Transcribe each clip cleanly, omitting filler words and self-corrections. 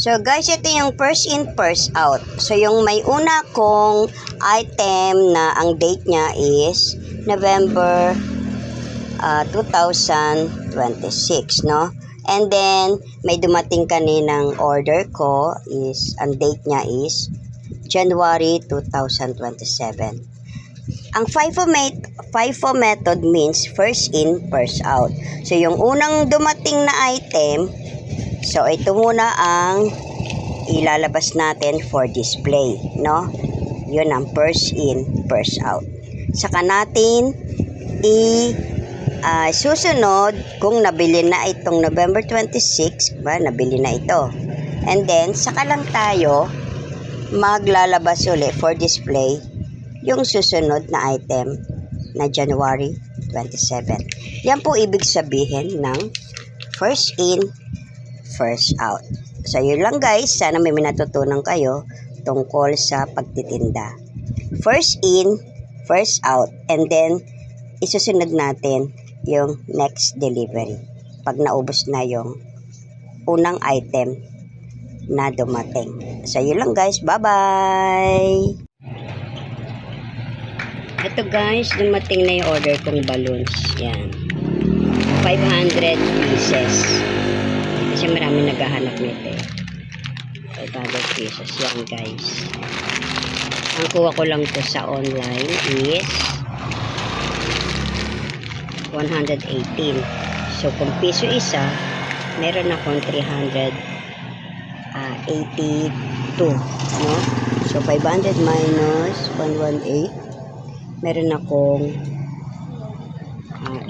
So guys, ito yung first in, first out. So yung may una kong item na ang date niya is November 2026, no? And then, may dumating kaninang order ko is, ang date niya is January 2027. Ang FIFO method means first in, first out. So yung unang dumating na item, so ito muna ang ilalabas natin for display, no? Yun ang first in, first out. Saka natin susunod kung nabili na itong November 26, ba, nabili na ito. And then, saka lang tayo maglalabas ulit for display yung susunod na item na January 27. Yan po ibig sabihin ng first in, first out. So, yun lang guys. Sana may natutunan kayo tungkol sa pagtitinda. First in, first out. And then, isusunod natin yung next delivery. Pag naubos na yung unang item na dumating. So, yun lang guys. Bye-bye! Ito guys, dumating na yung order kong balloons. Yan. 500 pieces. Kasi marami naghahanap nito eh. 500 pieces. Yan guys. Ang kuha ko lang to sa online is 118. So, kung piso isa, meron akong 382. No? So, 500 minus 118. Meron akong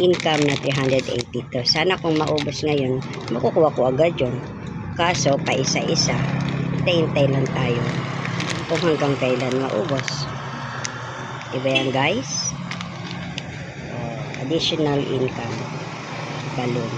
income na 382. Sana kung maubos ngayon, makukuha ko agad yun. Kaso, pa isa-isa. Hintay-hintay lang tayo kung hanggang kailan maubos. Diba yan guys? Additional income balloon.